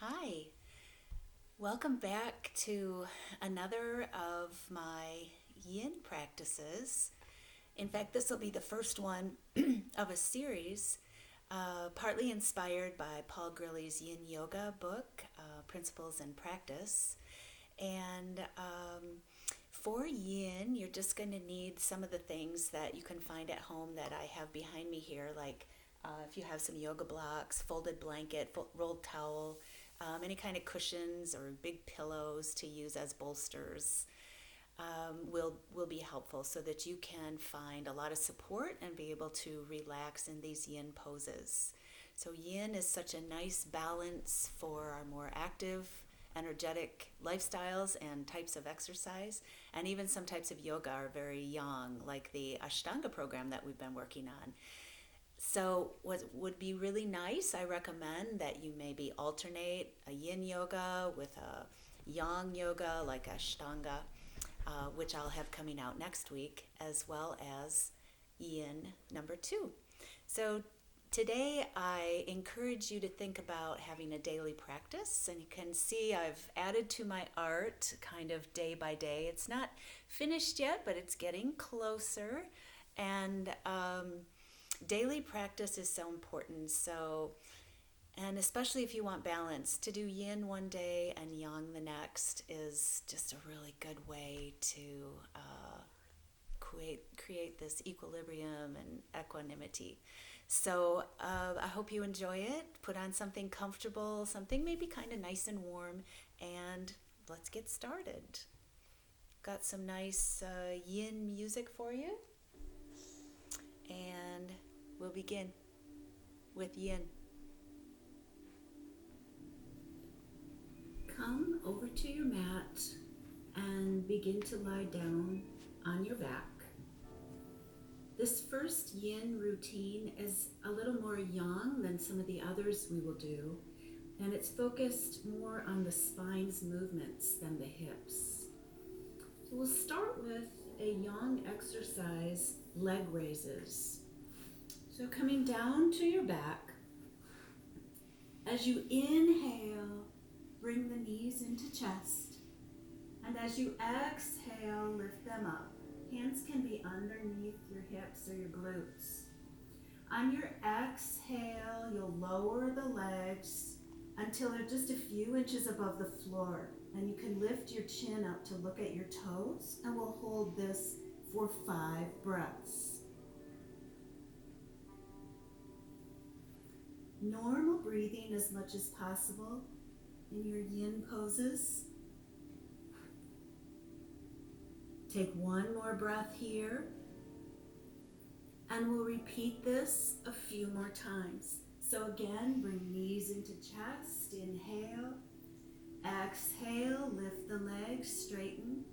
Hi, welcome back to another of my Yin practices. In fact, this will be the first one of a series, partly inspired by Paul Grilley's Yin Yoga book, Principles and Practice. And for Yin, you're just going to need some of the things that you can find at home that I have behind me here, like if you have some yoga blocks, folded blanket, rolled towel, any kind of cushions or big pillows to use as bolsters will be helpful so that you can find a lot of support and be able to relax in these yin poses. So yin is such a nice balance for our more active, energetic lifestyles and types of exercise, and even some types of yoga are very yang, like the Ashtanga program that we've been working on. So, what would be really nice, I recommend that you maybe alternate a yin yoga with a yang yoga like Ashtanga, which I'll have coming out next week, as well as yin number two. So, today I encourage you to think about having a daily practice, and you can see I've added to my art kind of day by day. It's not finished yet, but it's getting closer. And daily practice is so important. So, and especially if you want balance, to do yin one day and yang the next is just a really good way to create this equilibrium and equanimity. So I hope you enjoy it. Put on something comfortable, something maybe kind of nice and warm, and let's get started. Got some nice yin music for you, and we'll begin with yin. Come over to your mat and begin to lie down on your back. This first yin routine is a little more yang than some of the others we will do, and it's focused more on the spine's movements than the hips. So we'll start with a yang exercise, leg raises. So coming down to your back, as you inhale, bring the knees into chest, and as you exhale, lift them up. Hands can be underneath your hips or your glutes. On your exhale, you'll lower the legs until they're just a few inches above the floor, and you can lift your chin up to look at your toes, and we'll hold this for 5 breaths. Normal breathing as much as possible in your yin poses. Take one more breath here, and we'll repeat this a few more times. So again, bring knees into chest, inhale, exhale, lift the legs, straighten.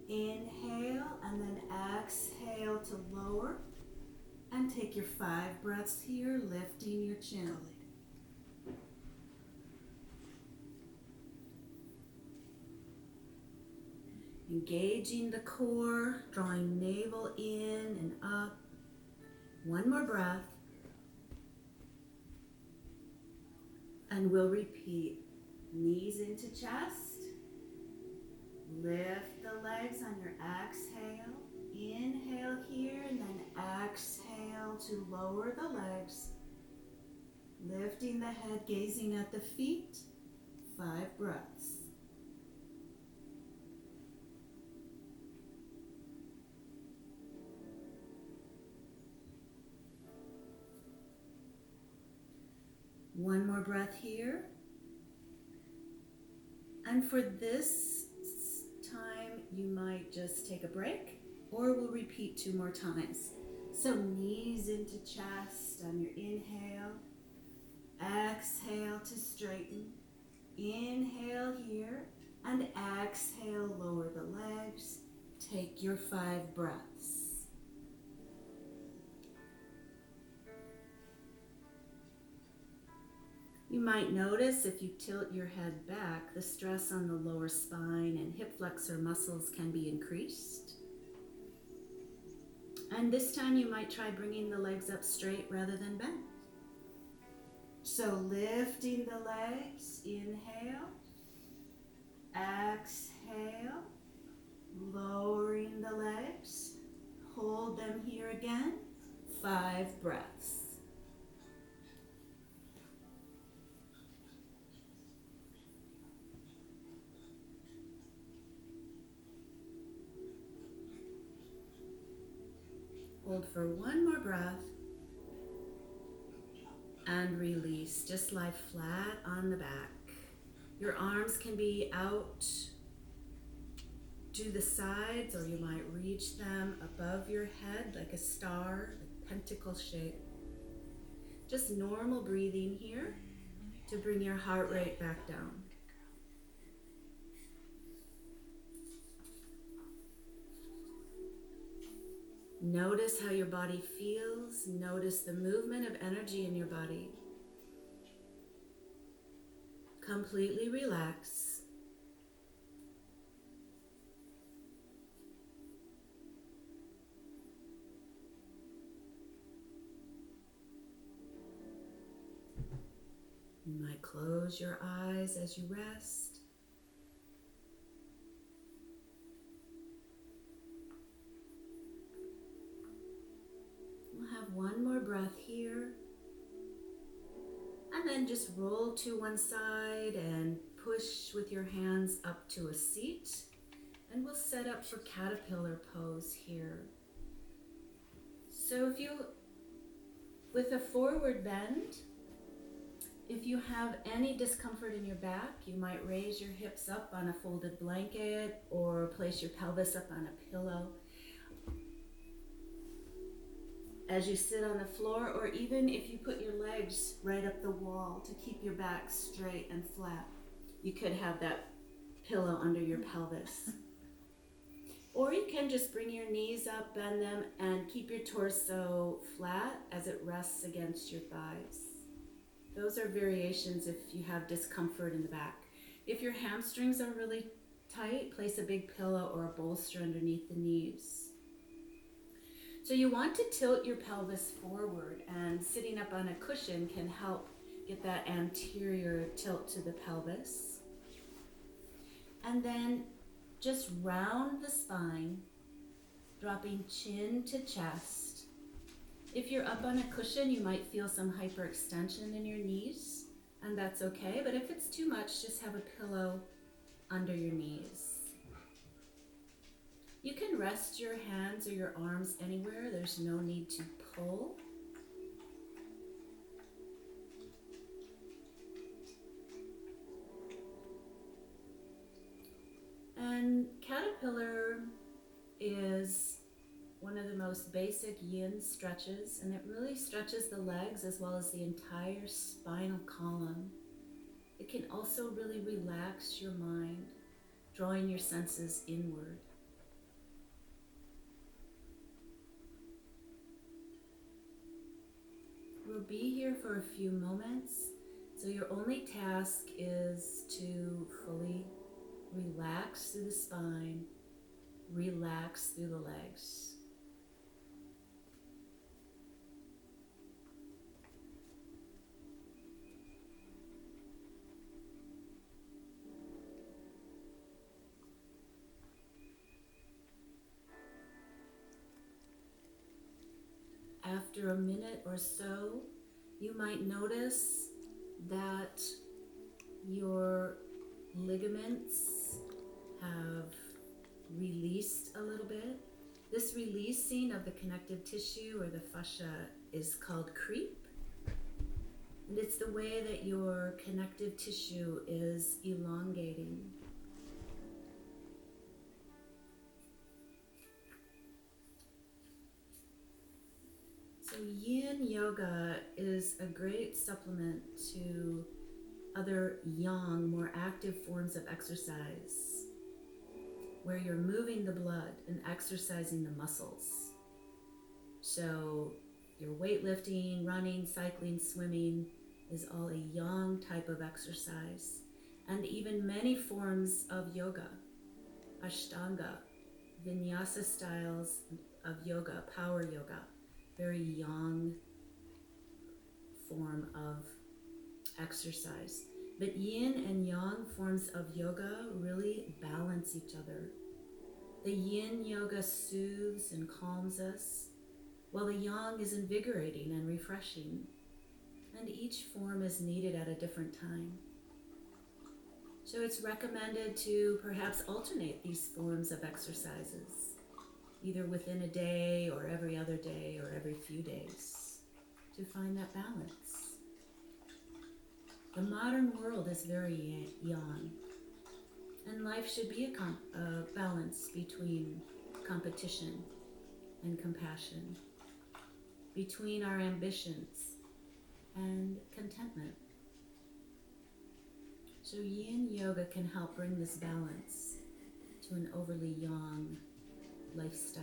Inhale, and then exhale to lower, and take your 5 breaths here, lifting your chin. Engaging the core, drawing navel in and up. One more breath. And we'll repeat. Knees into chest. Lift the legs on your exhale. Inhale here and then exhale to lower the legs. Lifting the head, gazing at the feet. 5 breaths. One more breath here. And for this time, you might just take a break, or we'll repeat 2 more times. So knees into chest on your inhale. Exhale to straighten. Inhale here, and exhale, lower the legs. Take your 5 breaths. You might notice if you tilt your head back, the stress on the lower spine and hip flexor muscles can be increased. And this time you might try bringing the legs up straight rather than bent. So lifting the legs, inhale, exhale, lowering the legs, hold them here again, 5 breaths. Hold for 1 more breath and release. Just lie flat on the back. Your arms can be out to the sides, or you might reach them above your head like a star, like pentacle shape. Just normal breathing here to bring your heart rate back down. Notice how your body feels. Notice the movement of energy in your body. Completely relax. You might close your eyes as you rest. We'll have 1 more breath here. And then just roll to one side and push with your hands up to a seat. And we'll set up for caterpillar pose here. So with a forward bend, if you have any discomfort in your back, you might raise your hips up on a folded blanket or place your pelvis up on a pillow. As you sit on the floor, or even if you put your legs right up the wall to keep your back straight and flat, you could have that pillow under your pelvis. Or you can just bring your knees up, bend them, and keep your torso flat as it rests against your thighs. Those are variations if you have discomfort in the back. If your hamstrings are really tight, place a big pillow or a bolster underneath the knees. So you want to tilt your pelvis forward, and sitting up on a cushion can help get that anterior tilt to the pelvis. And then just round the spine, dropping chin to chest. If you're up on a cushion, you might feel some hyperextension in your knees, and that's okay. But if it's too much, just have a pillow under your knees. You can rest your hands or your arms anywhere. There's no need to pull. And caterpillar is one of the most basic yin stretches, and it really stretches the legs as well as the entire spinal column. It can also really relax your mind, drawing your senses inward. We'll be here for a few moments, so your only task is to fully relax through the spine, relax through the legs. After a minute or so, you might notice that your ligaments have released a little bit. This releasing of the connective tissue or the fascia is called creep. And it's the way that your connective tissue is elongating. So Yin Yoga is a great supplement to other yang, more active forms of exercise, where you're moving the blood and exercising the muscles. So your weightlifting, running, cycling, swimming is all a yang type of exercise. And even many forms of yoga, Ashtanga, Vinyasa styles of yoga, power yoga, very yang form of exercise. But yin and yang forms of yoga really balance each other. The yin yoga soothes and calms us, while the yang is invigorating and refreshing, and each form is needed at a different time. So it's recommended to perhaps alternate these forms of exercises, either within a day or every other day or every few days, to find that balance. The modern world is very yang, and life should be a balance between competition and compassion, between our ambitions and contentment. So yin yoga can help bring this balance to an overly yang lifestyle.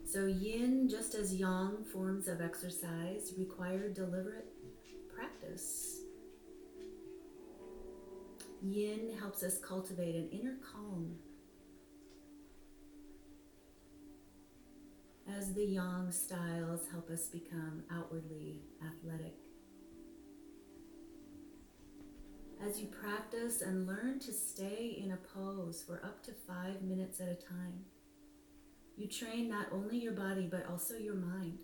So yin, just as yang forms of exercise, require deliberate practice. Yin helps us cultivate an inner calm, as the yang styles help us become outwardly athletic. As you practice and learn to stay in a pose for up to 5 minutes at a time, you train not only your body but also your mind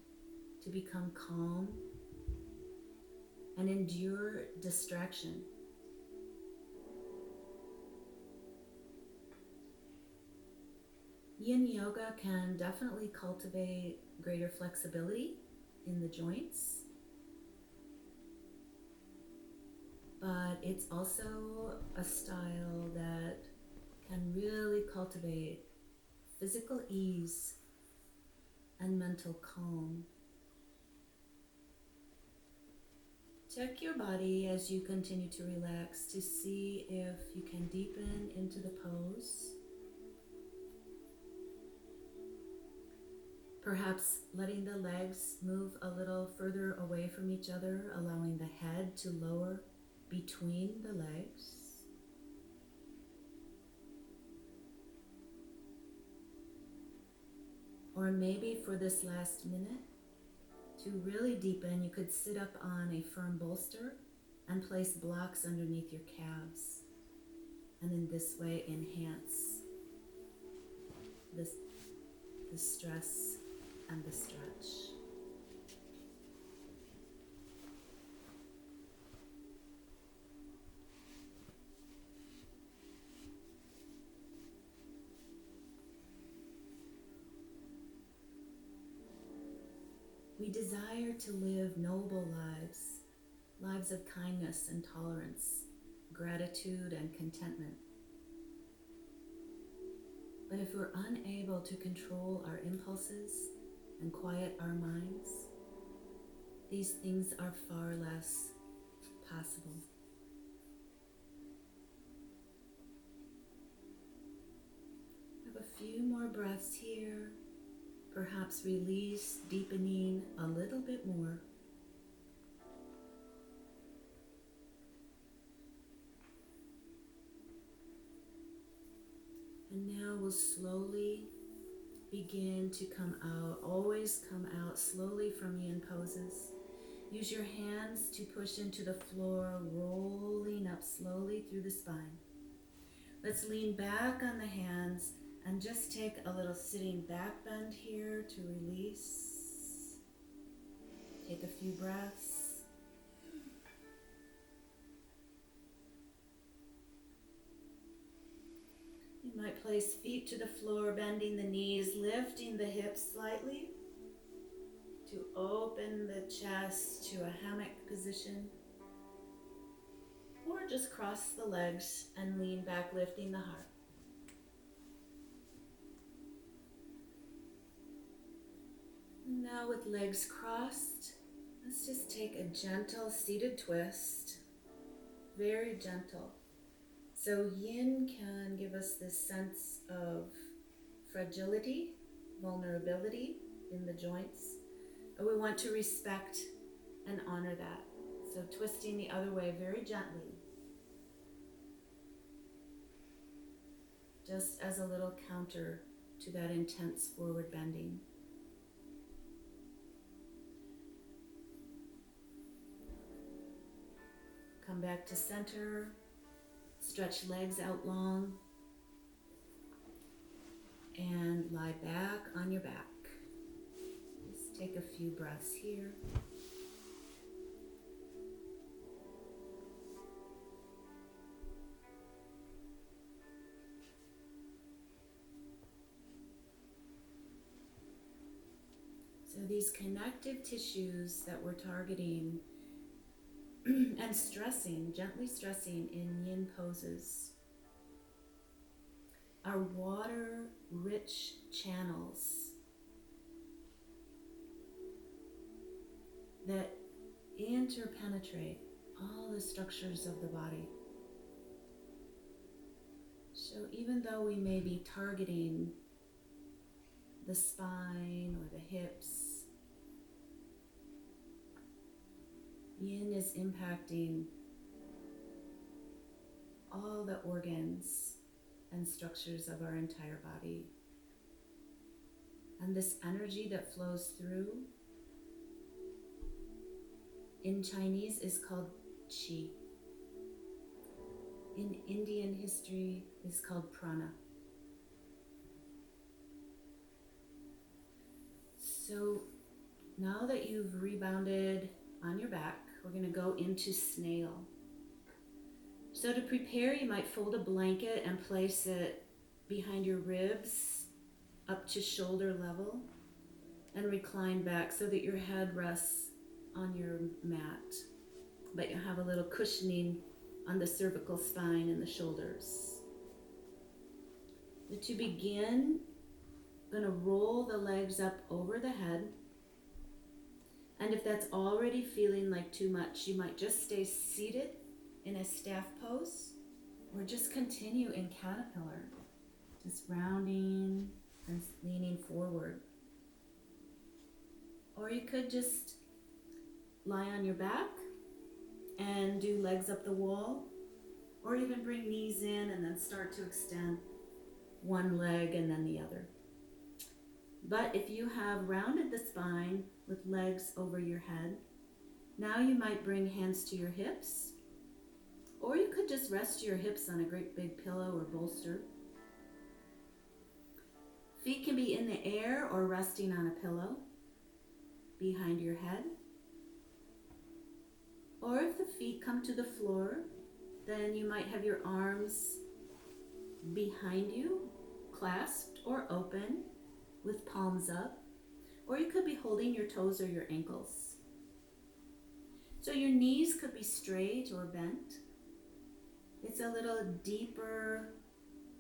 to become calm and endure distraction. Yin yoga can definitely cultivate greater flexibility in the joints, but it's also a style that can really cultivate physical ease and mental calm. Check your body as you continue to relax to see if you can deepen into the pose. Perhaps letting the legs move a little further away from each other, allowing the head to lower between the legs. Or maybe for this last minute, to really deepen, you could sit up on a firm bolster and place blocks underneath your calves. And in this way, enhance the stress and the stretch. We desire to live noble lives, lives of kindness and tolerance, gratitude and contentment. But if we're unable to control our impulses and quiet our minds, these things are far less possible. Have a few more breaths here. Perhaps release, deepening a little bit more. And now we'll slowly begin to come out. Always come out slowly from yin poses. Use your hands to push into the floor, rolling up slowly through the spine. Let's lean back on the hands and just take a little sitting back bend here to release. Take a few breaths. You might place feet to the floor, bending the knees, lifting the hips slightly to open the chest to a hammock position. Or just cross the legs and lean back, lifting the heart. Now with legs crossed, let's just take a gentle seated twist, very gentle. So yin can give us this sense of fragility, vulnerability in the joints, and we want to respect and honor that. So twisting the other way very gently, just as a little counter to that intense forward bending. Come back to center, stretch legs out long, and lie back on your back. Just take a few breaths here. So these connective tissues that we're targeting and stressing, gently stressing in yin poses are water-rich channels that interpenetrate all the structures of the body. So even though we may be targeting the spine or the hips, Yin is impacting all the organs and structures of our entire body. And this energy that flows through in Chinese is called qi. In Indian history is called prana. So now that you've rebounded on your back, we're going to go into snail. So to prepare, you might fold a blanket and place it behind your ribs up to shoulder level and recline back so that your head rests on your mat, but you have a little cushioning on the cervical spine and the shoulders. But to begin, I'm going to roll the legs up over the head. And if that's already feeling like too much, you might just stay seated in a staff pose or just continue in caterpillar, just rounding and leaning forward. Or you could just lie on your back and do legs up the wall, or even bring knees in and then start to extend one leg and then the other. But if you have rounded the spine with legs over your head, now you might bring hands to your hips, or you could just rest your hips on a great big pillow or bolster. Feet can be in the air or resting on a pillow behind your head. Or if the feet come to the floor, then you might have your arms behind you, clasped or open with palms up. Or you could be holding your toes or your ankles. So your knees could be straight or bent. It's a little deeper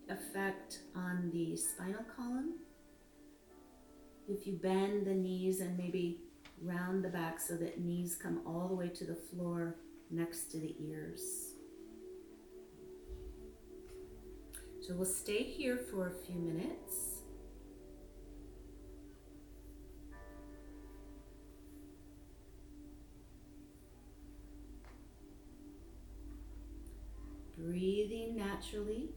effect on the spinal column. If you bend the knees and maybe round the back so that knees come all the way to the floor next to the ears. So we'll stay here for a few minutes. Breathing naturally.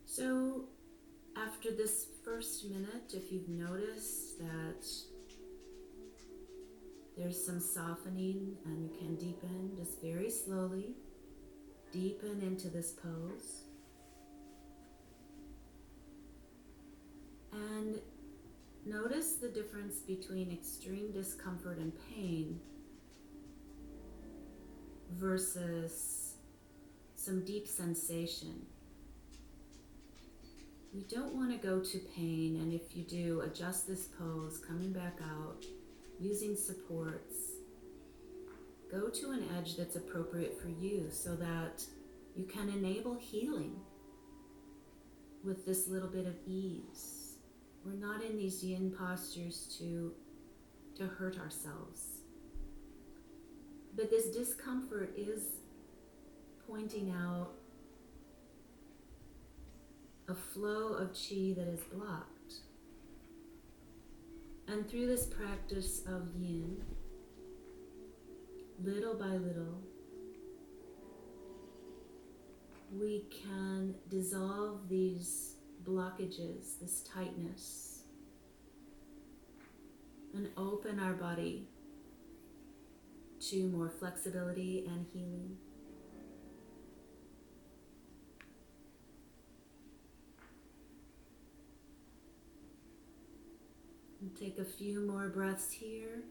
So after this first minute, if you've noticed that there's some softening and you can deepen, just very slowly deepen into this pose. And notice the difference between extreme discomfort and pain versus some deep sensation. We don't want to go to pain, and if you do, adjust this pose, coming back out, using supports, go to an edge that's appropriate for you so that you can enable healing with this little bit of ease. We're not in these yin postures to hurt ourselves. But this discomfort is pointing out a flow of chi that is blocked. And through this practice of yin, little by little, we can dissolve these blockages, this tightness, and open our body to more flexibility and healing. And take a few more breaths here.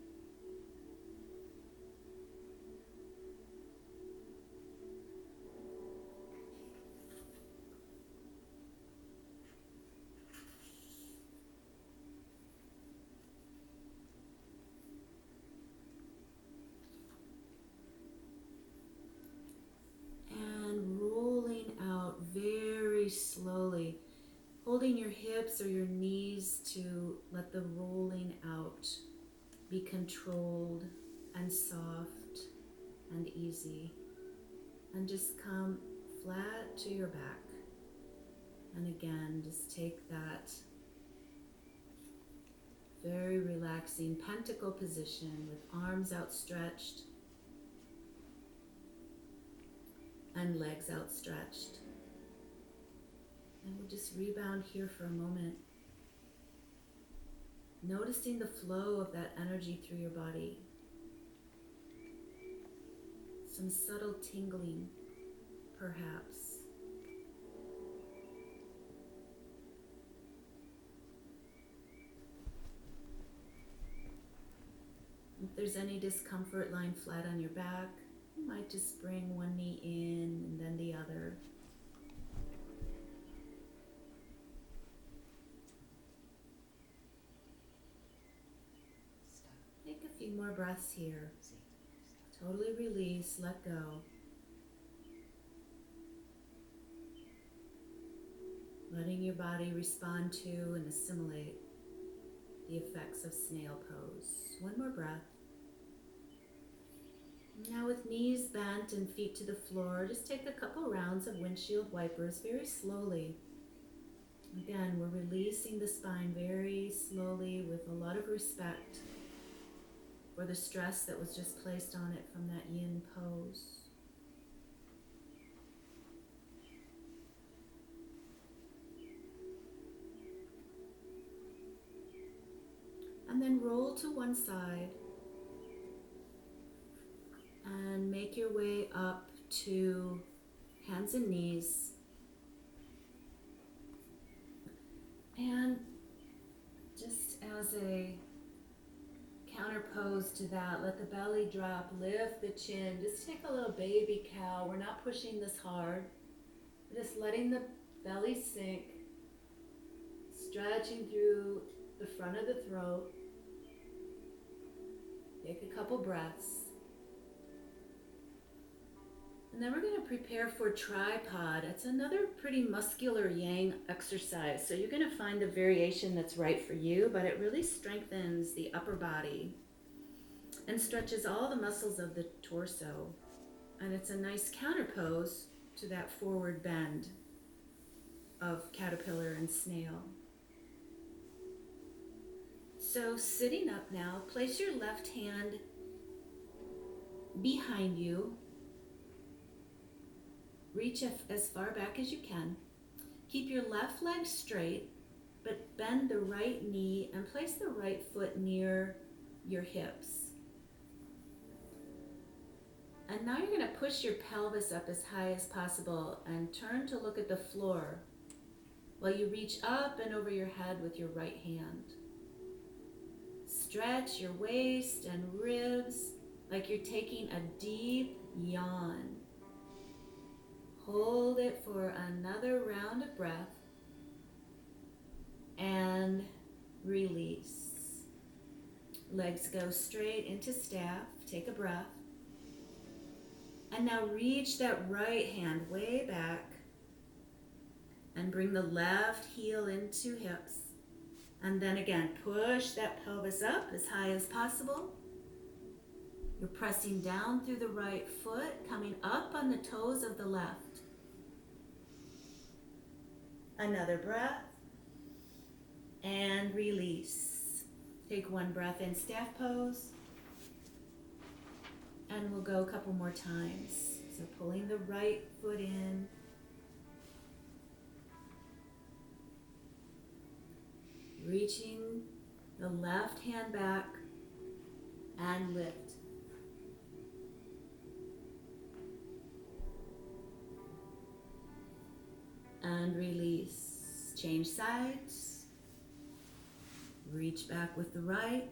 Slowly, holding your hips or your knees to let the rolling out be controlled and soft and easy. And just come flat to your back. And again, just take that very relaxing pentacle position with arms outstretched and legs outstretched. And we'll just rebound here for a moment. Noticing the flow of that energy through your body. Some subtle tingling, perhaps. If there's any discomfort lying flat on your back, you might just bring one knee in and then the other. Take a few more breaths here. Totally release, let go. Letting your body respond to and assimilate the effects of snail pose. One more breath. Now with knees bent and feet to the floor, just take a couple rounds of windshield wipers very slowly. Again, we're releasing the spine very slowly with a lot of respect for the stress that was just placed on it from that yin pose. And then roll to one side and make your way up to hands and knees. And just as a counter pose to that, let the belly drop, lift the chin, just take a little baby cow. We're not pushing this hard. We're just letting the belly sink, stretching through the front of the throat. Take a couple breaths. And then we're going to prepare for tripod. It's another pretty muscular yang exercise. So you're going to find the variation that's right for you, but it really strengthens the upper body and stretches all the muscles of the torso. And it's a nice counter pose to that forward bend of caterpillar and snail. So sitting up now, place your left hand behind you. Reach as far back as you can. Keep your left leg straight, but bend the right knee and place the right foot near your hips. And now you're going to push your pelvis up as high as possible and turn to look at the floor while you reach up and over your head with your right hand. Stretch your waist and ribs like you're taking a deep yawn. Hold it for another round of breath and release. Legs go straight into staff. Take a breath. And now reach that right hand way back and bring the left heel into hips. And then again, push that pelvis up as high as possible. You're pressing down through the right foot, coming up on the toes of the left. Another breath. And release. Take one breath in, staff pose. And we'll go a couple more times. So pulling the right foot in. Reaching the left hand back and lift. And release. Change sides. Reach back with the right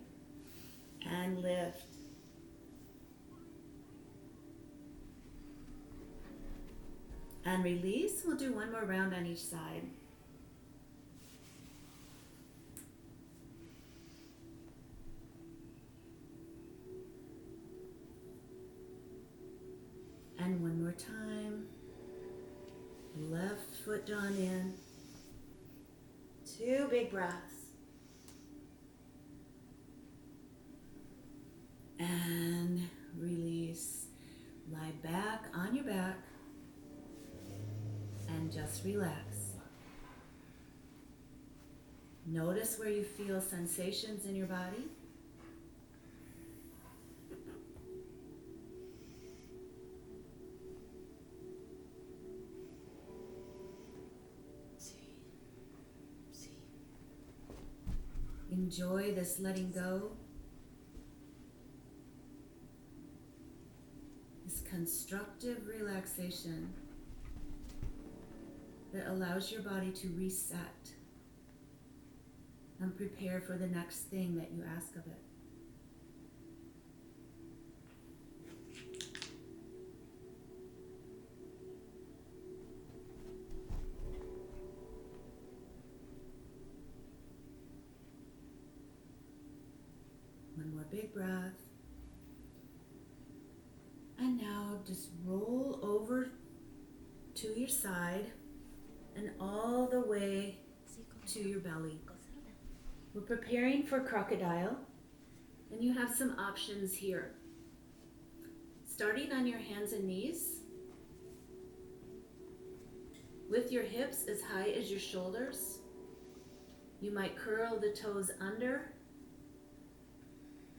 and lift. And release. We'll do one more round on each side. And one more time. Left foot drawn in. 2 big breaths. And release. Lie back on your back. And just relax. Notice where you feel sensations in your body. Enjoy this letting go, this constructive relaxation that allows your body to reset and prepare for the next thing that you ask of it. One more big breath. And now just roll over to your side and all the way to your belly. We're preparing for crocodile, and you have some options here. Starting on your hands and knees, with your hips as high as your shoulders. You might curl the toes under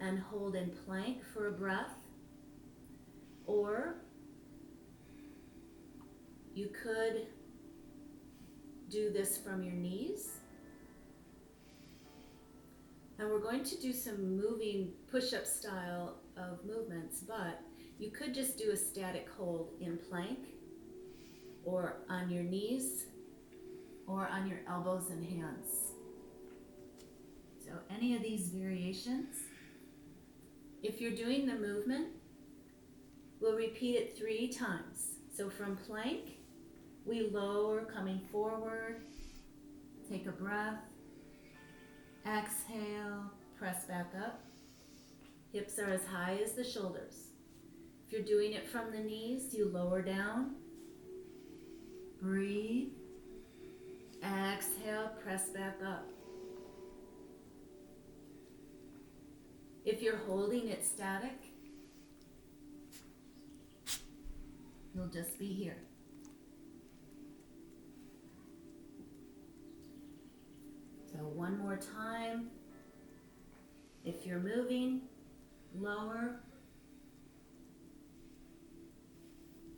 and hold in plank for a breath, or you could do this from your knees. And we're going to do some moving push-up style of movements, but you could just do a static hold in plank or on your knees or on your elbows and hands. So any of these variations. If you're doing the movement, we'll repeat it 3 times. So from plank, we lower, coming forward, take a breath, exhale, press back up. Hips are as high as the shoulders. If you're doing it from the knees, you lower down, breathe, exhale, press back up. If you're holding it static, you'll just be here. So one more time. If you're moving, lower,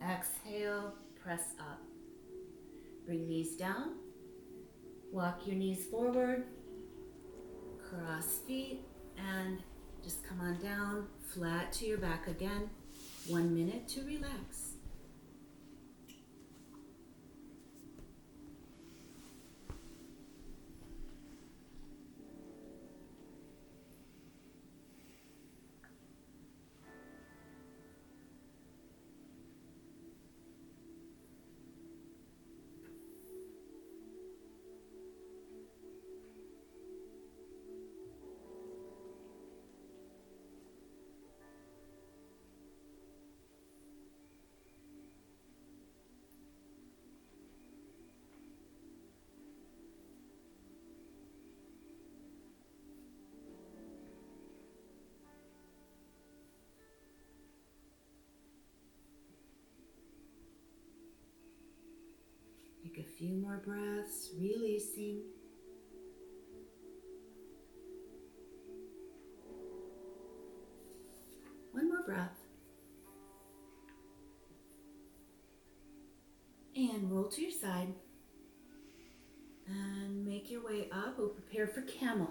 exhale, press up. Bring knees down, walk your knees forward, cross feet, and just come on down, flat to your back again. 1 minute to relax. Take a few more breaths, releasing. One more breath. And roll to your side. And make your way up. We'll prepare for camel.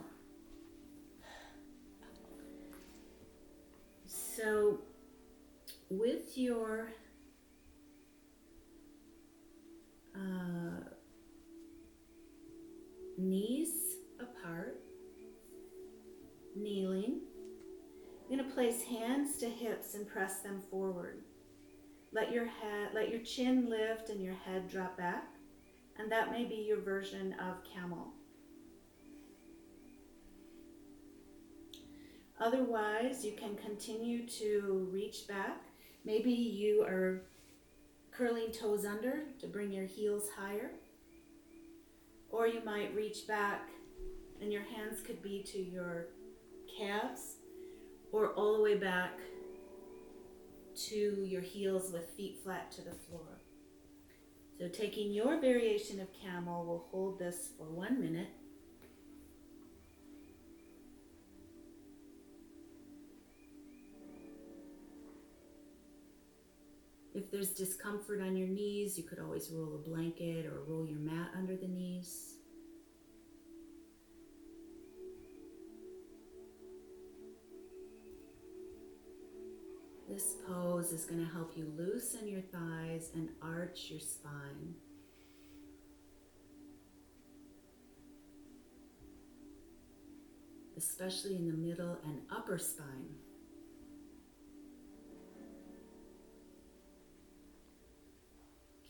So, with your knees apart, kneeling, you're going to place hands to hips and press them forward. Let your chin lift and your head drop back, and that may be your version of camel. Otherwise, you can continue to reach back. Maybe you are curling toes under to bring your heels higher. Or you might reach back and your hands could be to your calves or all the way back to your heels with feet flat to the floor. So taking your variation of camel, we'll hold this for 1 minute. If there's discomfort on your knees, you could always roll a blanket or roll your mat under the knees. This pose is going to help you loosen your thighs and arch your spine. Especially in the middle and upper spine.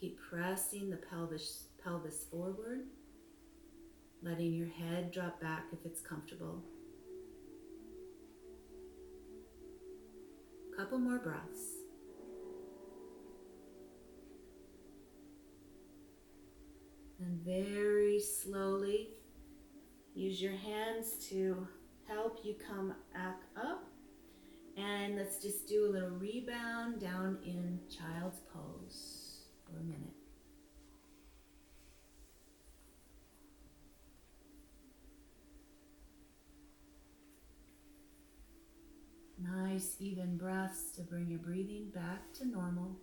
Keep pressing the pelvis forward, letting your head drop back if it's comfortable. Couple more breaths. And very slowly, use your hands to help you come back up. And let's just do a little rebound down in child's pose for a minute. Nice even breaths to bring your breathing back to normal.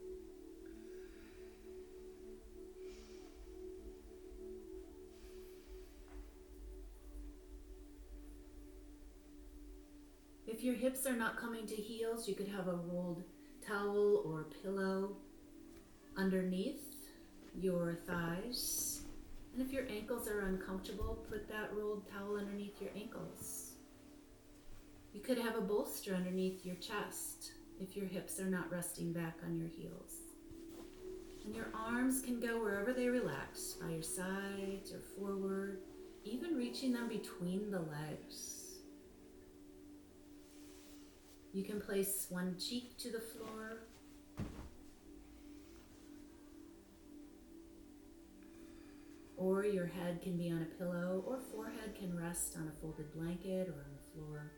If your hips are not coming to heels, you could have a rolled towel or pillow underneath your thighs. And if your ankles are uncomfortable, put that rolled towel underneath your ankles. You could have a bolster underneath your chest if your hips are not resting back on your heels. And your arms can go wherever they relax, by your sides or forward, even reaching them between the legs. You can place one cheek to the floor. Or your head can be on a pillow, or forehead can rest on a folded blanket or on the floor.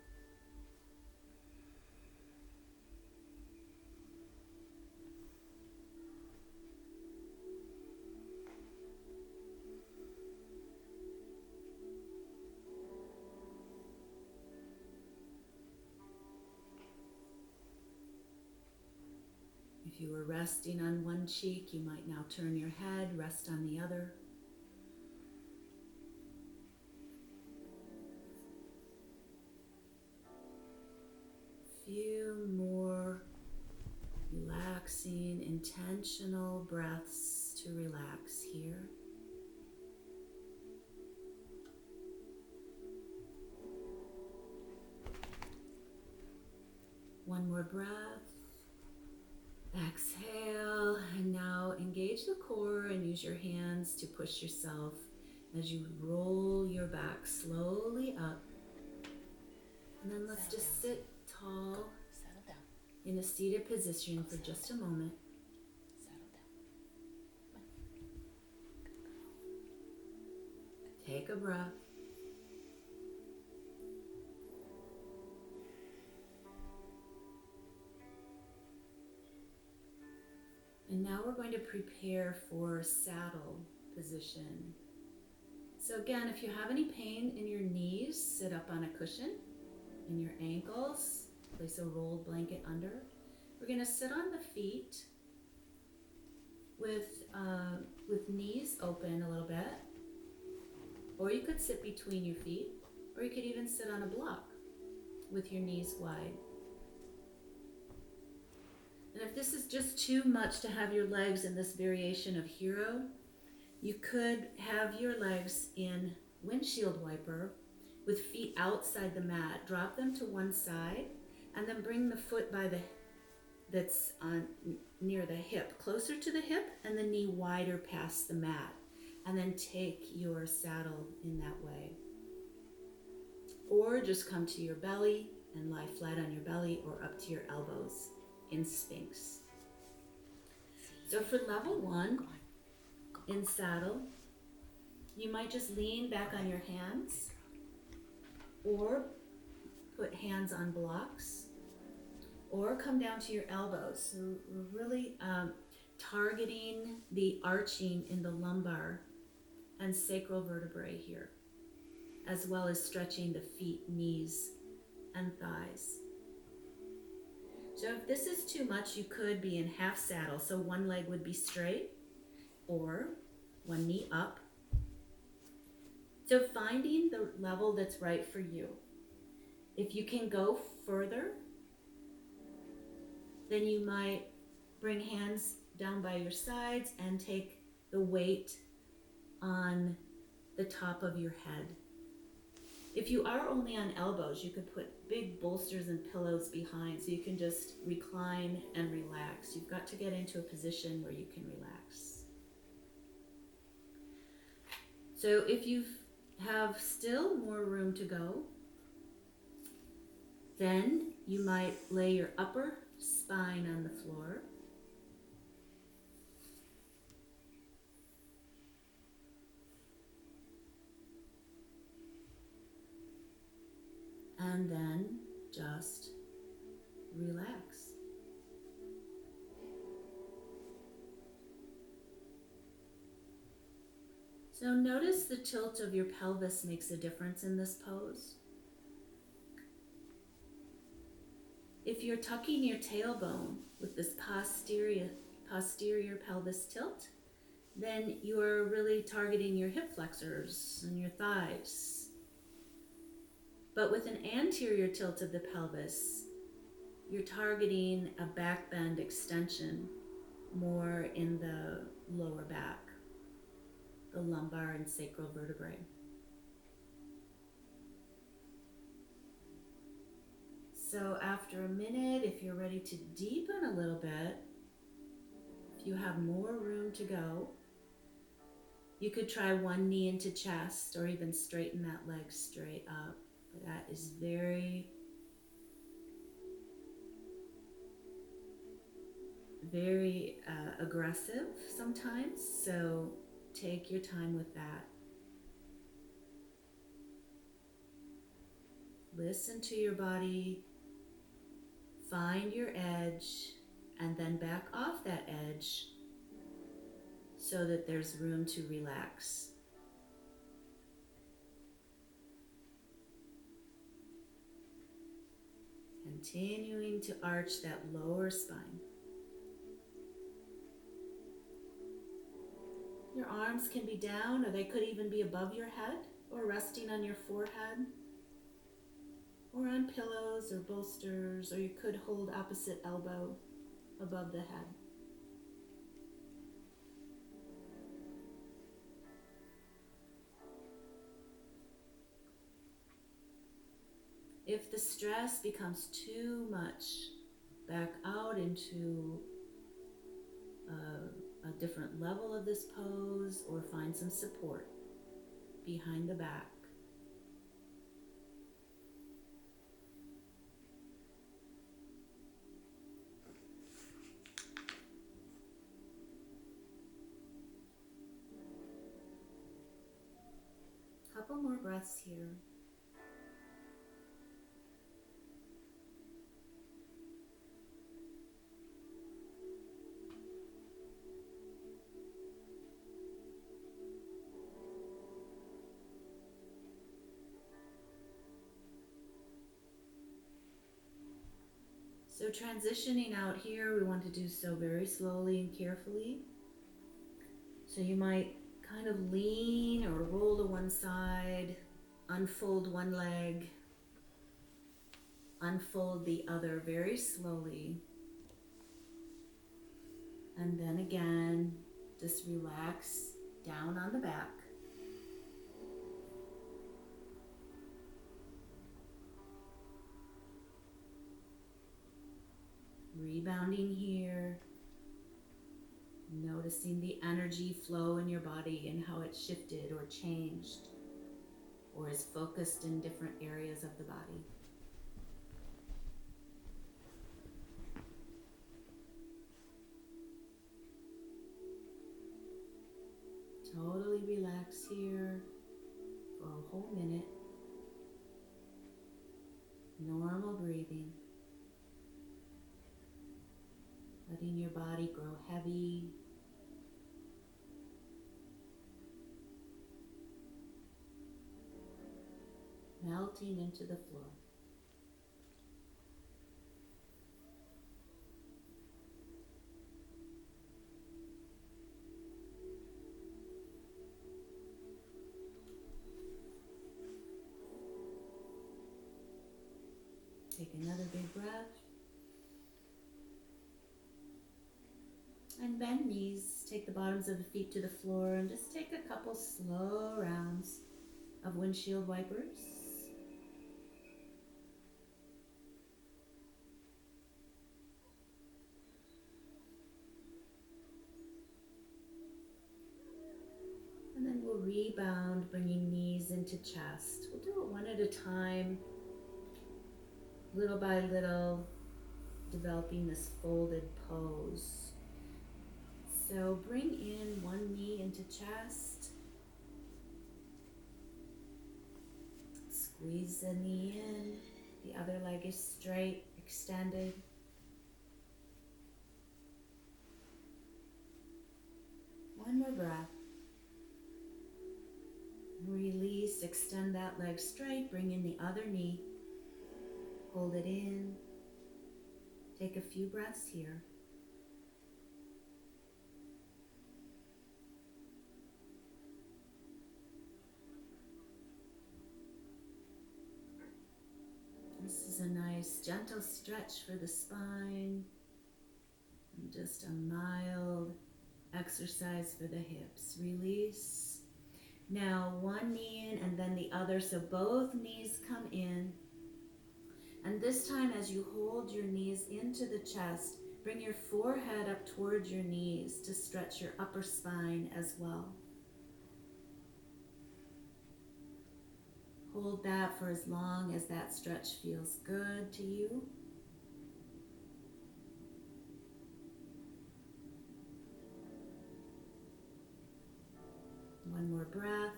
If you were resting on one cheek, you might now turn your head, rest on the other. Few more relaxing, intentional breaths to relax here. One more breath. Exhale, and now engage the core and use your hands to push yourself as you roll your back slowly up. And then let's just sit tall in a seated position for just a moment. Take a breath. And now we're going to prepare for saddle position. So again, if you have any pain in your knees, sit up on a cushion. In your ankles, place a rolled blanket under. We're going to sit on the feet with knees open a little bit. Or you could sit between your feet, or you could even sit on a block with your knees wide. And if this is just too much to have your legs in this variation of hero, you could have your legs in windshield wiper with feet outside the mat. Drop them to one side and then bring the foot that's on near the hip, closer to the hip, and the knee wider past the mat. And then take your saddle in that way. Or just come to your belly and lie flat on your belly or up to your elbows in Sphinx. So for level 1, in saddle, you might just lean back on your hands or put hands on blocks or come down to your elbows. So we're really targeting the arching in the lumbar and sacral vertebrae here, as well as stretching the feet, knees, and thighs. So if this is too much, you could be in half saddle. So one leg would be straight or one knee up. So finding the level that's right for you. If you can go further, then you might bring hands down by your sides and take the weight on the top of your head. If you are only on elbows, you could put big bolsters and pillows behind so you can just recline and relax. You've got to get into a position where you can relax. So if you have still more room to go, then you might lay your upper spine on the floor. And then just relax. So notice the tilt of your pelvis makes a difference in this pose. If you're tucking your tailbone with this posterior pelvis tilt, then you're really targeting your hip flexors and your thighs. But with an anterior tilt of the pelvis, you're targeting a back bend extension more in the lower back, the lumbar and sacral vertebrae. So after a minute, if you're ready to deepen a little bit, if you have more room to go, you could try one knee into chest or even straighten that leg straight up. That is very, very aggressive sometimes, so take your time with that. Listen to your body, find your edge, and then back off that edge so that there's room to relax. Continuing to arch that lower spine. Your arms can be down, or they could even be above your head, or resting on your forehead, or on pillows or bolsters, or you could hold opposite elbow above the head. If the stress becomes too much, back out into a different level of this pose or find some support behind the back. Couple more breaths here. So transitioning out here, we want to do so very slowly and carefully. So you might kind of lean or roll to one side, unfold one leg, unfold the other very slowly. And then again, just relax down on the back. Rebounding here. Noticing the energy flow in your body and how it shifted or changed or is focused in different areas of the body. Totally relax here for a whole minute. Normal breathing. Letting your body grow heavy. Melting into the floor. Take another big breath. And bend knees. Take the bottoms of the feet to the floor and just take a couple slow rounds of windshield wipers. And then we'll rebound, bringing knees into chest. We'll do it one at a time, little by little, developing this folded pose. So bring in one knee into chest. Squeeze the knee in. The other leg is straight, extended. One more breath. Release, extend that leg straight, bring in the other knee. Hold it in. Take a few breaths here. This is a nice gentle stretch for the spine. And just a mild exercise for the hips. Release. Now one knee in and then the other, so both knees come in. And this time as you hold your knees into the chest, bring your forehead up towards your knees to stretch your upper spine as well. Hold that for as long as that stretch feels good to you. One more breath.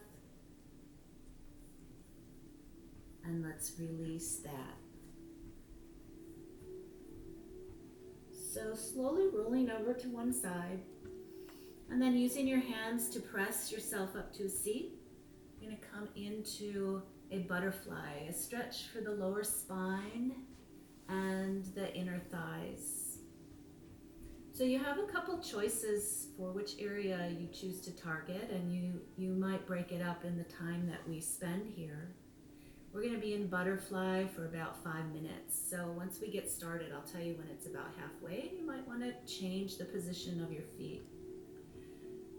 And let's release that. So slowly rolling over to one side. And then using your hands to press yourself up to a seat. You're going to come into a butterfly, a stretch for the lower spine and the inner thighs. So you have a couple choices for which area you choose to target, and you might break it up in the time that we spend here. We're going to be in butterfly for about 5 minutes. So once we get started, I'll tell you when it's about halfway. You might want to change the position of your feet.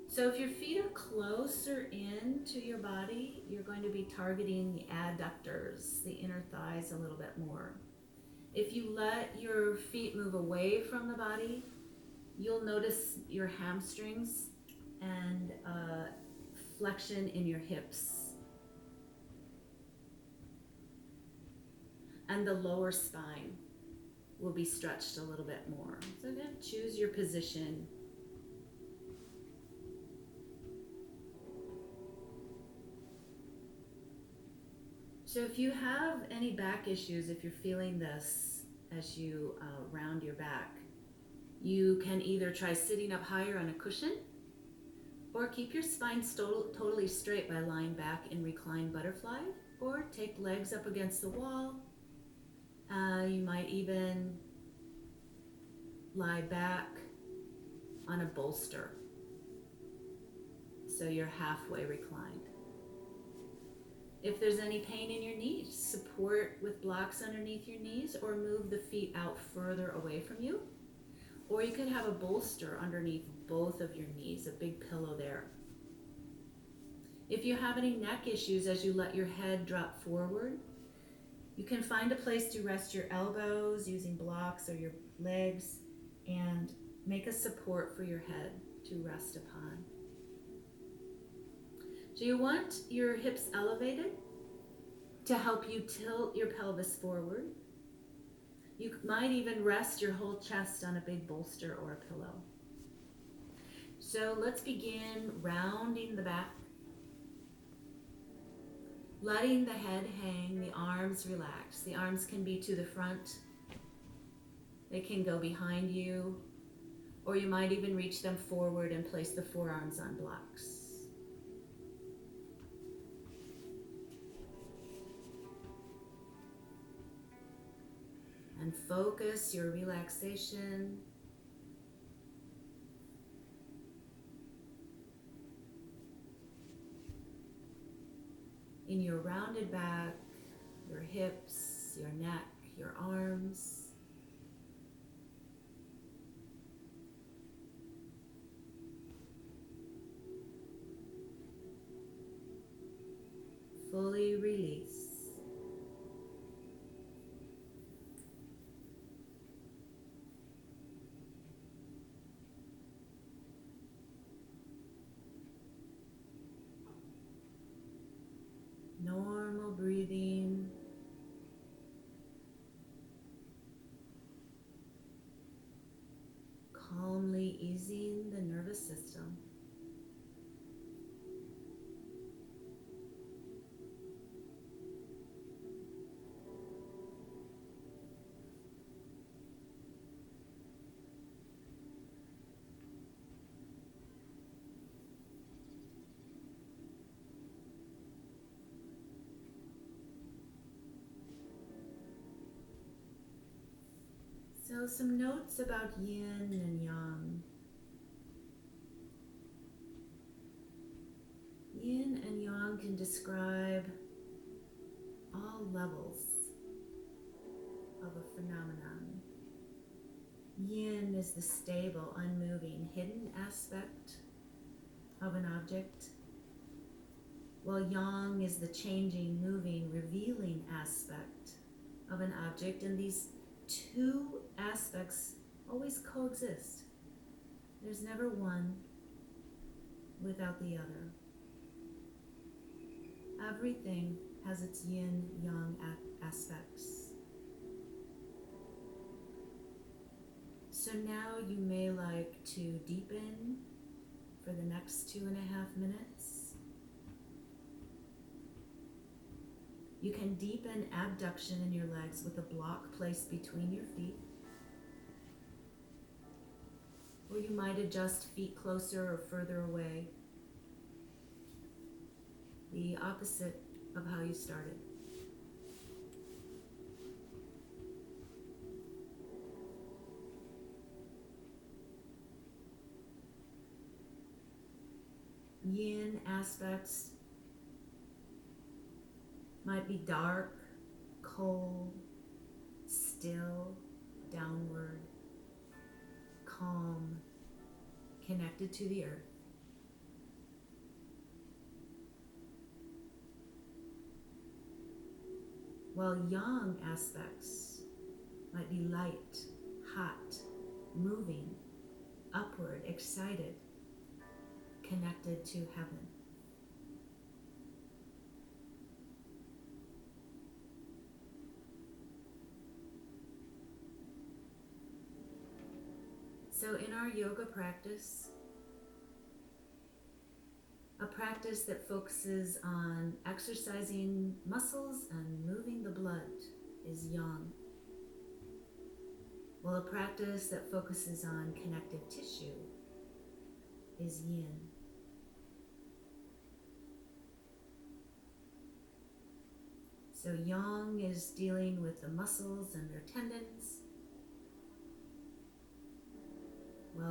So if your feet are closer in to your body, you're going to be targeting the adductors, the inner thighs a little bit more. If you let your feet move away from the body, you'll notice your hamstrings and flexion in your hips. And the lower spine will be stretched a little bit more. So again, choose your position. So if you have any back issues, if you're feeling this as you round your back, you can either try sitting up higher on a cushion or keep your spine totally straight by lying back in reclined butterfly, or take legs up against the wall. You might even lie back on a bolster, so you're halfway reclined. If there's any pain in your knees, support with blocks underneath your knees or move the feet out further away from you. Or you could have a bolster underneath both of your knees, a big pillow there. If you have any neck issues as you let your head drop forward, you can find a place to rest your elbows using blocks or your legs and make a support for your head to rest upon. So you want your hips elevated to help you tilt your pelvis forward. You might even rest your whole chest on a big bolster or a pillow. So let's begin rounding the back, letting the head hang, the arms relax. The arms can be to the front, they can go behind you, or you might even reach them forward and place the forearms on blocks. And focus your relaxation in your rounded back, your hips, your neck, your arms. Fully release. Normal breathing. Calmly easing the nervous system. So some notes about yin and yang. Yin and yang can describe all levels of a phenomenon. Yin is the stable, unmoving, hidden aspect of an object, while yang is the changing, moving, revealing aspect of an object, and these two aspects always coexist. There's never one without the other. Everything has its yin-yang aspects. So now you may like to deepen for the next 2.5 minutes. You can deepen abduction in your legs with a block placed between your feet. Or you might adjust feet closer or further away. The opposite of how you started. Yin aspects might be dark, cold, still, downward, calm, connected to the earth. While yang aspects might be light, hot, moving, upward, excited, connected to heaven. So in our yoga practice, a practice that focuses on exercising muscles and moving the blood is yang, while a practice that focuses on connective tissue is yin. So yang is dealing with the muscles and their tendons,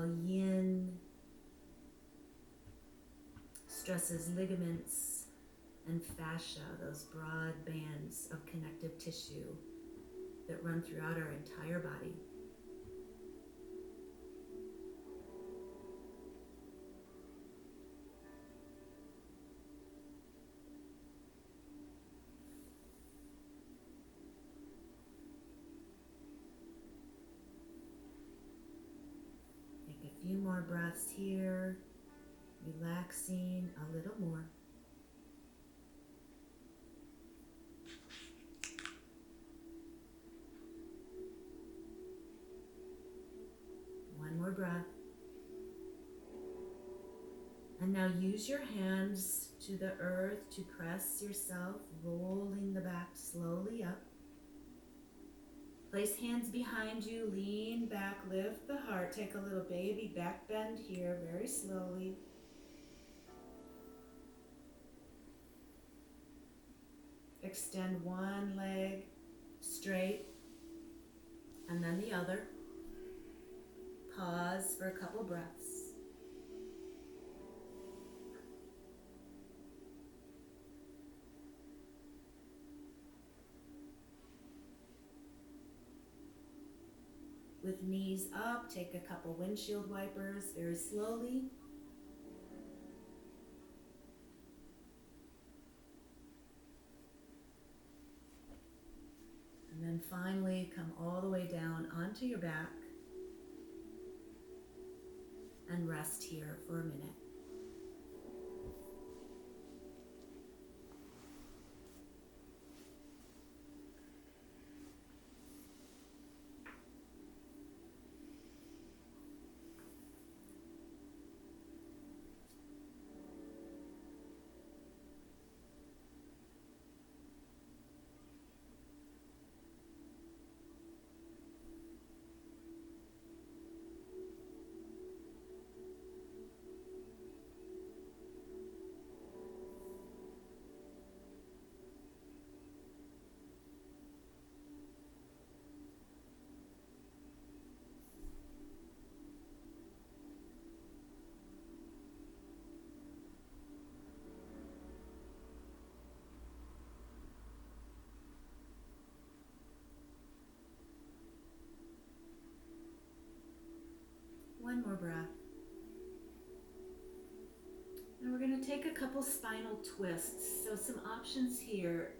while yin stresses ligaments and fascia, those broad bands of connective tissue that run throughout our entire body. Take a few more breaths here, relaxing a little more. One more breath. And now use your hands to the earth to press yourself, rolling the back slowly up. Place hands behind you, lean back, lift the heart. Take a little baby back bend here, very slowly. Extend one leg straight and then the other. Pause for a couple breaths. With knees up, take a couple windshield wipers very slowly. And then finally come all the way down onto your back and rest here for a minute. One more breath. And we're going to take a couple spinal twists. So some options here.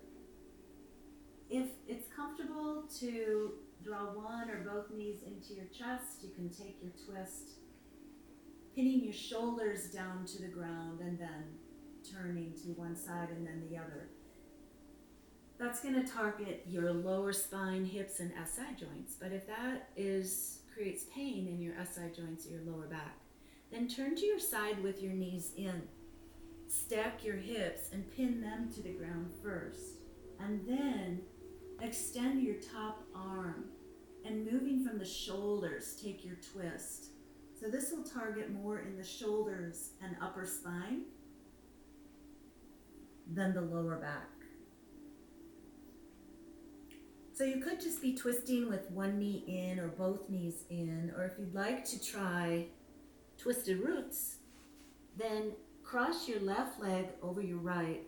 If it's comfortable to draw one or both knees into your chest, you can take your twist, pinning your shoulders down to the ground and then turning to one side and then the other. That's going to target your lower spine, hips, and SI joints. But if that creates pain in your SI joints or your lower back, then turn to your side with your knees in. Stack your hips and pin them to the ground first. And then extend your top arm. And moving from the shoulders, take your twist. So this will target more in the shoulders and upper spine than the lower back. So you could just be twisting with one knee in or both knees in, or if you'd like to try twisted roots, then cross your left leg over your right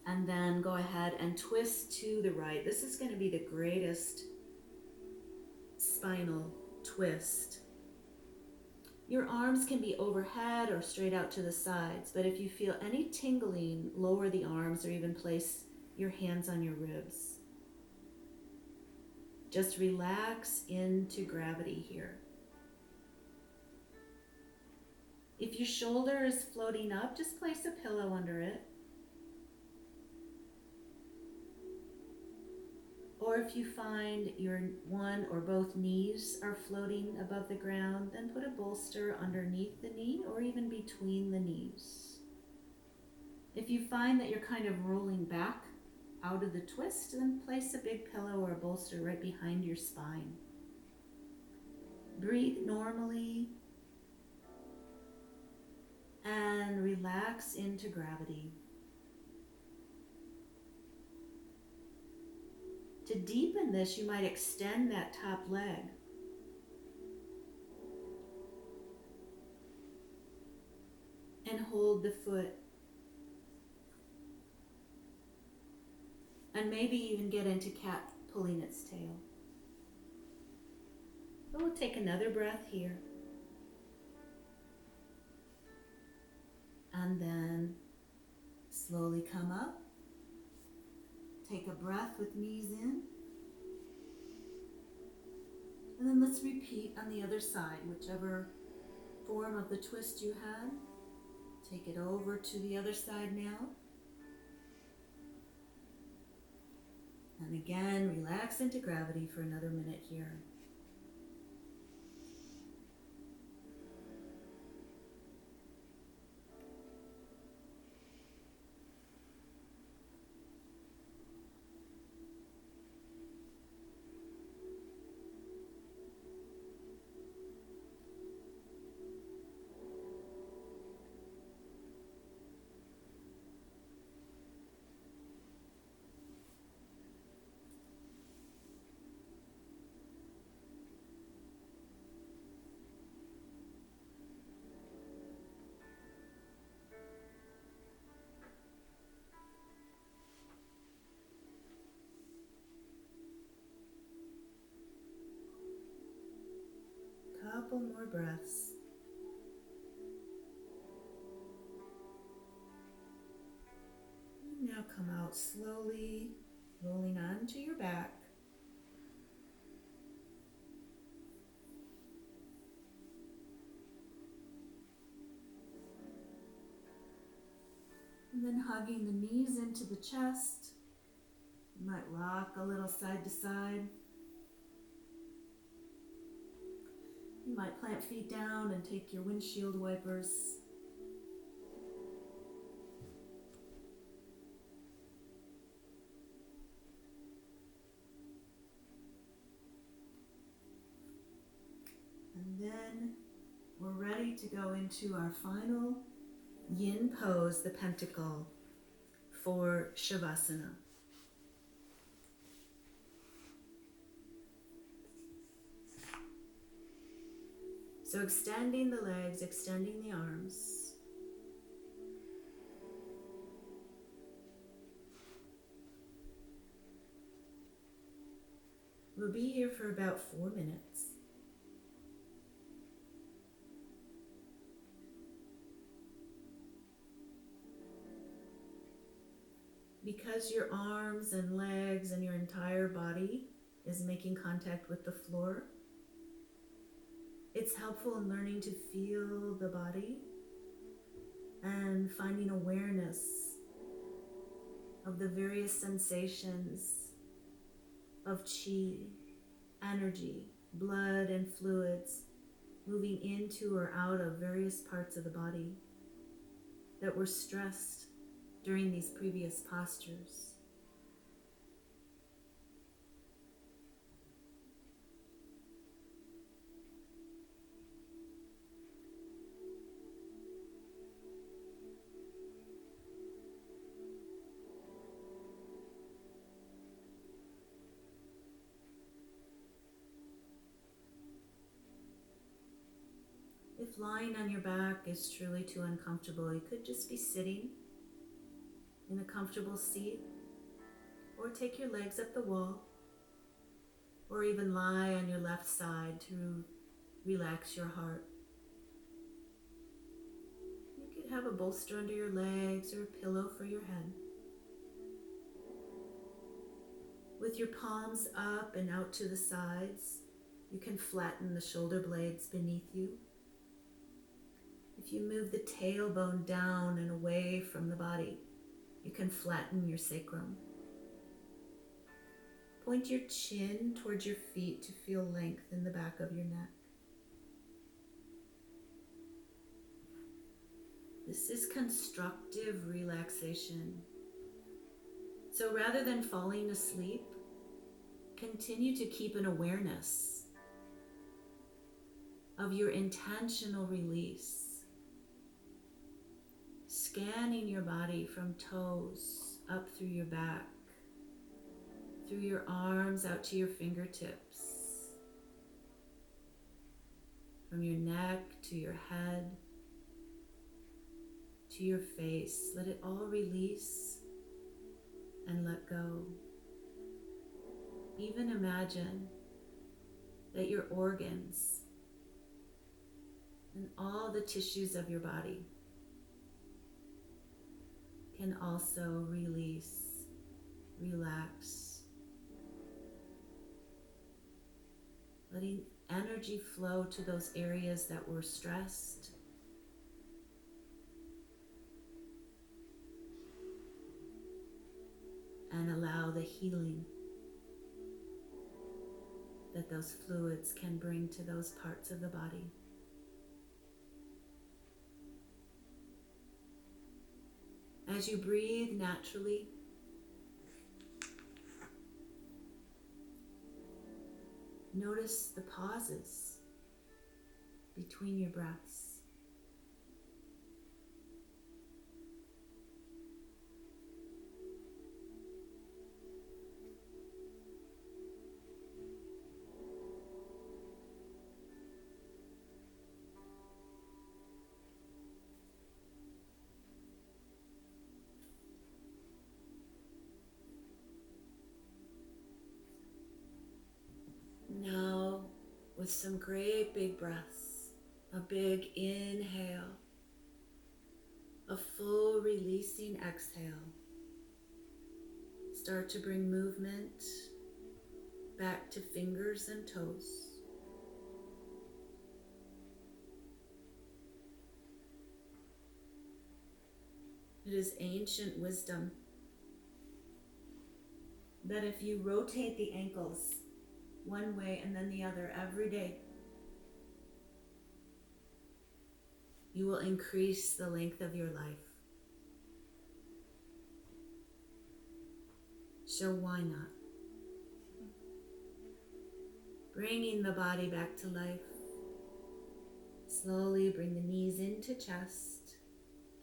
and then go ahead and twist to the right. This is going to be the greatest spinal twist. Your arms can be overhead or straight out to the sides, but if you feel any tingling, lower the arms or even place your hands on your ribs. Just relax into gravity here. If your shoulder is floating up, just place a pillow under it. Or if you find your one or both knees are floating above the ground, then put a bolster underneath the knee or even between the knees. If you find that you're kind of rolling back out of the twist, then place a big pillow or a bolster right behind your spine. Breathe normally and relax into gravity. To deepen this, you might extend that top leg. and hold the foot. And maybe even get into cat pulling its tail. But we'll take another breath here. And then slowly come up. Take a breath with knees in. And then let's repeat on the other side, whichever form of the twist you had. Take it over to the other side now. And again, relax into gravity for another minute here. Couple more breaths. And now come out slowly, rolling onto your back. And then hugging the knees into the chest. You might rock a little side to side. You might plant feet down and take your windshield wipers. And then we're ready to go into our final yin pose, the pentacle, for Shavasana. So extending the legs, extending the arms. We'll be here for about 4 minutes. Because your arms and legs and your entire body is making contact with the floor, it's helpful in learning to feel the body and finding awareness of the various sensations of chi, energy, blood and fluids moving into or out of various parts of the body that were stressed during these previous postures. If lying on your back is truly too uncomfortable, you could just be sitting in a comfortable seat, or take your legs up the wall, or even lie on your left side to relax your heart. You could have a bolster under your legs or a pillow for your head. With your palms up and out to the sides, you can flatten the shoulder blades beneath you. If you move the tailbone down and away from the body, you can flatten your sacrum. Point your chin towards your feet to feel length in the back of your neck. This is constructive relaxation. So rather than falling asleep, continue to keep an awareness of your intentional release. Scanning your body from toes up through your back, through your arms out to your fingertips, from your neck to your head, to your face. Let it all release and let go. Even imagine that your organs and all the tissues of your body can also release, relax, letting energy flow to those areas that were stressed, and allow the healing that those fluids can bring to those parts of the body. As you breathe naturally, notice the pauses between your breaths. Now, with some great big breaths, a big inhale, a full releasing exhale, start to bring movement back to fingers and toes. It is ancient wisdom that if you rotate the ankles one way and then the other every day, you will increase the length of your life. So why not? Bringing the body back to life. Slowly bring the knees into chest.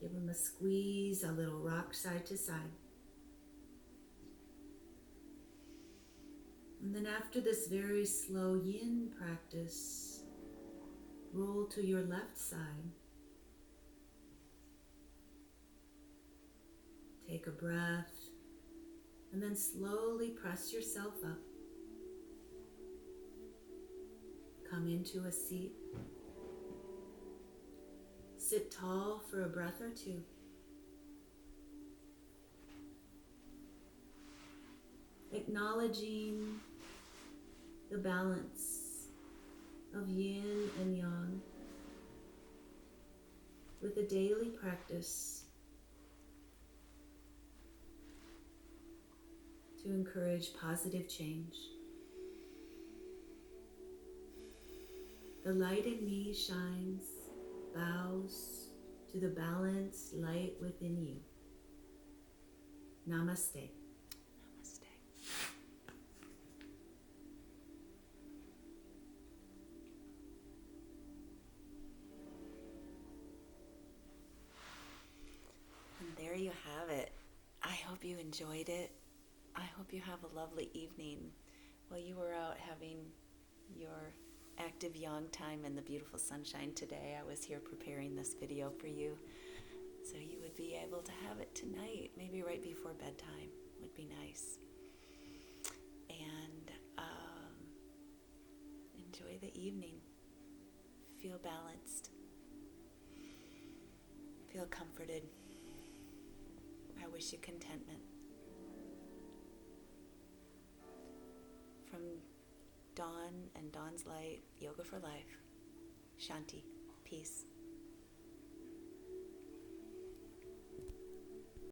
Give them a squeeze, a little rock side to side. And then after this very slow yin practice, roll to your left side. Take a breath, and then slowly press yourself up. Come into a seat. Sit tall for a breath or two. Acknowledging the balance of yin and yang with a daily practice to encourage positive change. The light in me shines, bows to the balanced light within you. Namaste. Namaste. And there you have it. I hope you enjoyed it. I hope you have a lovely evening while you were out having your active yang time in the beautiful sunshine today. I was here preparing this video for you so you would be able to have it tonight, maybe right before bedtime would be nice. And enjoy the evening. Feel balanced. Feel comforted. I wish you contentment. From Dawn and Dawn's Light, Yoga for Life, Shanti, peace.